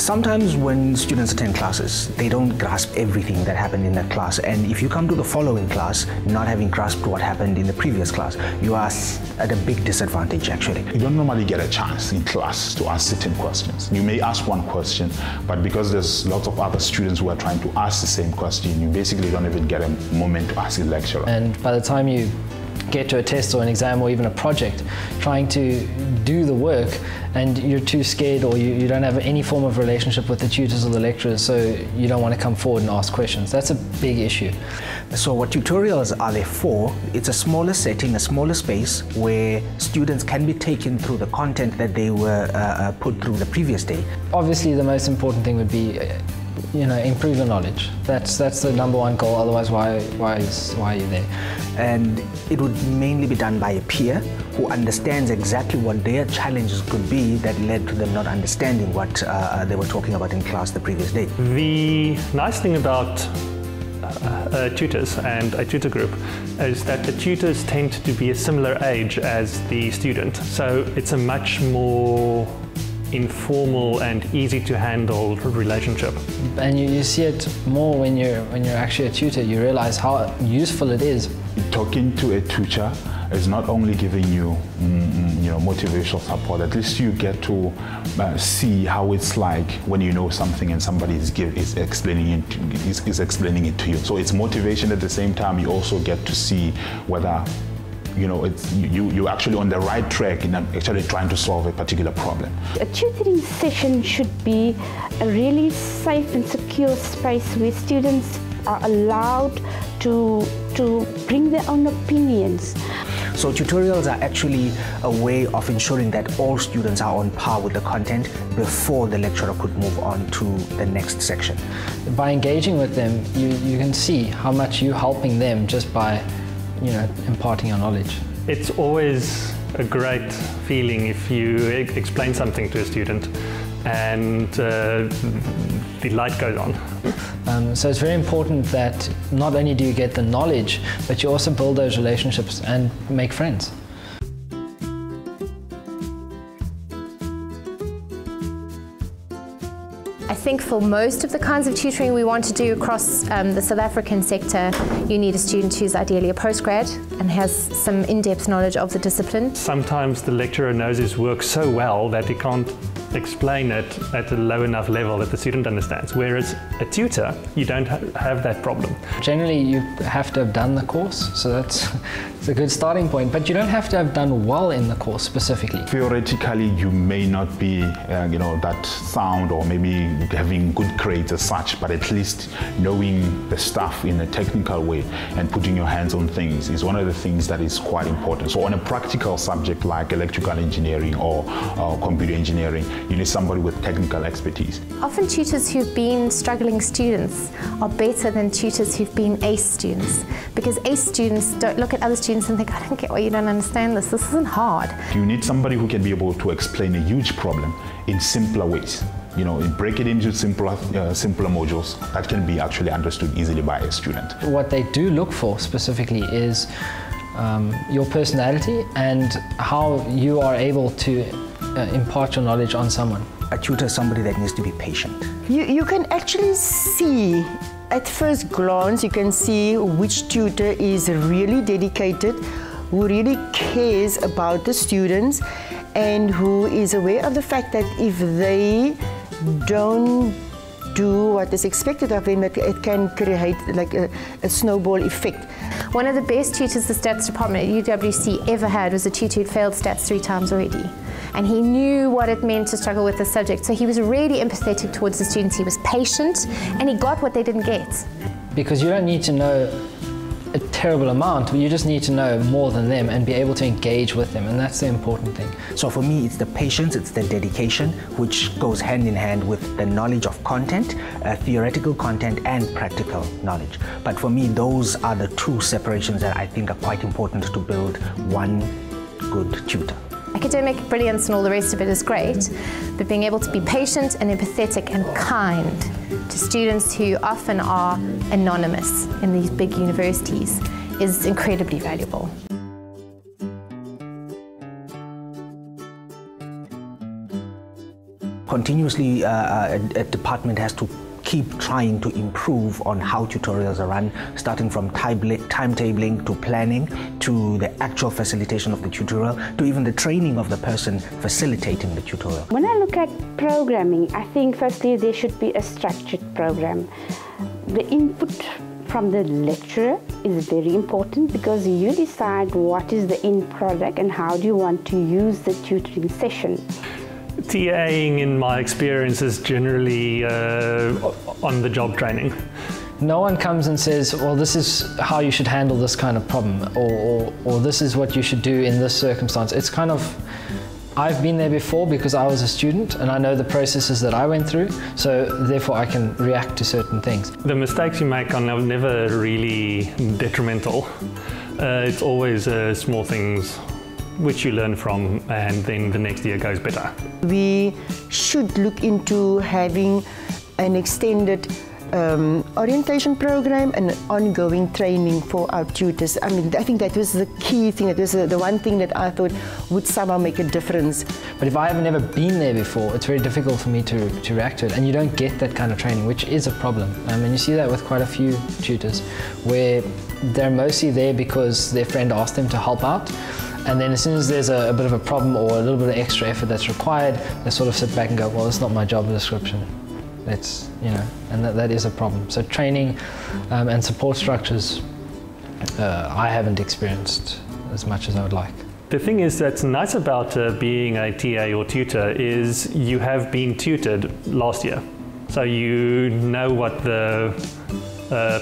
Sometimes when students attend classes, they don't grasp everything that happened in that class. And if you come to the following class, not having grasped what happened in the previous class, you are at a big disadvantage, actually. You don't normally get a chance in class to ask certain questions. You may ask one question, but because there's lots of other students who are trying to ask the same question, you basically don't even get a moment to ask the lecturer. And by the time you get to a test or an exam or even a project, trying to do the work, and you're too scared, or you don't have any form of relationship with the tutors or the lecturers, so you don't want to come forward and ask questions. That's a big issue. So what tutorials are there for? It's a smaller setting, a smaller space where students can be taken through the content that they were put through the previous day. Obviously the most important thing would be improve your knowledge. That's the number one goal, otherwise why are you there? And it would mainly be done by a peer who understands exactly what their challenges could be that led to them not understanding what they were talking about in class the previous day. The nice thing about tutors and a tutor group is that the tutors tend to be a similar age as the student, so it's a much more informal and easy to handle relationship. And you see it more when you're actually a tutor. You realize how useful it is. Talking to a tutor is not only giving you motivational support, at least you get to see how it's like when you know something and somebody is explaining it to you. So it's motivation. At the same time, you also get to see whether you're actually on the right track in actually trying to solve a particular problem. A tutoring session should be a really safe and secure space where students are allowed to bring their own opinions. So tutorials are actually a way of ensuring that all students are on par with the content before the lecturer could move on to the next section. By engaging with them, you can see how much you're helping them just by imparting your knowledge. It's always a great feeling if you explain something to a student and the light goes on. So it's very important that not only do you get the knowledge, but you also build those relationships and make friends. I think for most of the kinds of tutoring we want to do across the South African sector, you need a student who's ideally a postgrad and has some in-depth knowledge of the discipline. Sometimes the lecturer knows his work so well that he can't explain it at a low enough level that the student understands, whereas a tutor, you don't have that problem. Generally, you have to have done the course, so that's a good starting point, but you don't have to have done well in the course specifically. Theoretically, you may not be that sound or maybe having good grades as such, but at least knowing the stuff in a technical way and putting your hands on things is one of the things that is quite important. So on a practical subject like electrical engineering or computer engineering, you need somebody with technical expertise. Often tutors who've been struggling students are better than tutors who've been ace students, because ace students don't look at other students and think, I don't get why you don't understand this isn't hard. You need somebody who can be able to explain a huge problem in simpler ways. Break it into simpler modules that can be actually understood easily by a student. What they do look for specifically is your personality and how you are able to impart your knowledge on someone. A tutor is somebody that needs to be patient. You can actually see, at first glance, you can see which tutor is really dedicated, who really cares about the students, and who is aware of the fact that if they don't do what is expected of them, it can create like a snowball effect. One of the best tutors the stats department at UWC ever had was a tutor who'd failed stats 3 times already. And he knew what it meant to struggle with the subject, so he was really empathetic towards the students. He was patient, and he got what they didn't get. Because you don't need to know a terrible amount, you just need to know more than them and be able to engage with them, and that's the important thing. So for me, it's the patience, it's the dedication, which goes hand in hand with the knowledge of content, theoretical content and practical knowledge. But for me, those are the two separations that I think are quite important to build one good tutor. Academic brilliance and all the rest of it is great, but being able to be patient and empathetic and kind to students who often are anonymous in these big universities is incredibly valuable. continuously a department has to keep trying to improve on how tutorials are run, starting from timetabling to planning to the actual facilitation of the tutorial to even the training of the person facilitating the tutorial. When I look at programming, I think firstly there should be a structured program. The input from the lecturer is very important because you decide what is the end product and how do you want to use the tutoring session. TAing, in my experience, is generally on-the-job training. No one comes and says, well, this is how you should handle this kind of problem, or this is what you should do in this circumstance. It's kind of, I've been there before because I was a student and I know the processes that I went through, so therefore I can react to certain things. The mistakes you make are never really detrimental. It's always small things which you learn from, and then the next year goes better. We should look into having an extended orientation program and ongoing training for our tutors. I mean, I think that was the key thing. That was the one thing that I thought would somehow make a difference. But if I have never been there before, it's very difficult for me to react to it. And you don't get that kind of training, which is a problem. And you see that with quite a few tutors, where they're mostly there because their friend asked them to help out. And then as soon as there's a bit of a problem or a little bit of extra effort that's required, they sort of sit back and go, well, it's not my job description. It's, and that is a problem. So training and support structures, I haven't experienced as much as I would like. The thing is that's nice about being a TA or tutor is you have been tutored last year. So you know what the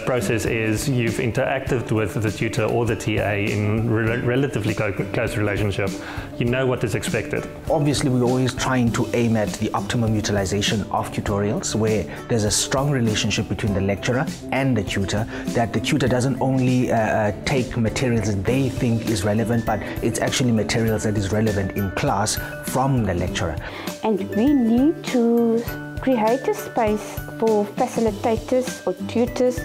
process is, you've interacted with the tutor or the TA in relatively close relationship, you know what is expected. Obviously, we're always trying to aim at the optimum utilization of tutorials where there's a strong relationship between the lecturer and the tutor, that the tutor doesn't only take materials that they think is relevant, but it's actually materials that is relevant in class from the lecturer. And we need to create a space for facilitators or tutors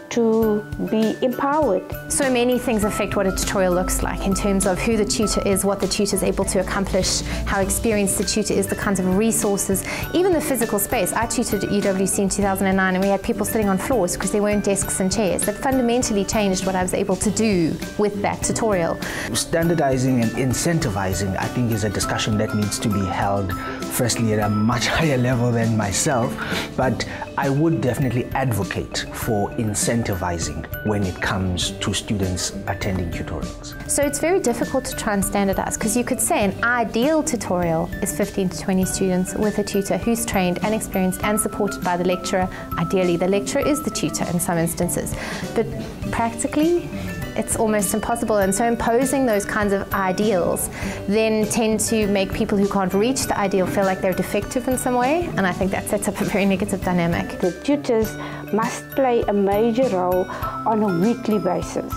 to be empowered. So many things affect what a tutorial looks like in terms of who the tutor is, what the tutor is able to accomplish, how experienced the tutor is, the kinds of resources, even the physical space. I tutored at UWC in 2009 and we had people sitting on floors because there weren't desks and chairs. That fundamentally changed what I was able to do with that tutorial. Standardizing and incentivizing, I think, is a discussion that needs to be held firstly at a much higher level than myself, but I would definitely advocate for incentivizing when it comes to students attending tutorials. So it's very difficult to try and standardize because you could say an ideal tutorial is 15 to 20 students with a tutor who's trained and experienced and supported by the lecturer. Ideally, the lecturer is the tutor in some instances, but practically, it's almost impossible, and so imposing those kinds of ideals then tend to make people who can't reach the ideal feel like they're defective in some way, and I think that sets up a very negative dynamic. The tutors must play a major role on a weekly basis.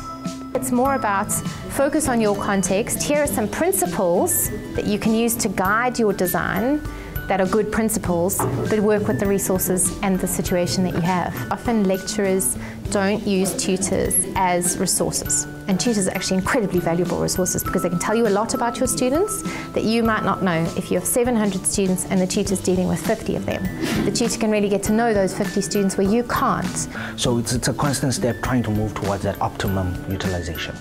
It's more about focus on your context. Here are some principles that you can use to guide your design that are good principles, but work with the resources and the situation that you have. Often lecturers don't use tutors as resources, and tutors are actually incredibly valuable resources because they can tell you a lot about your students that you might not know. If you have 700 students and the tutor's dealing with 50 of them, the tutor can really get to know those 50 students where you can't. So it's a constant step trying to move towards that optimum utilization.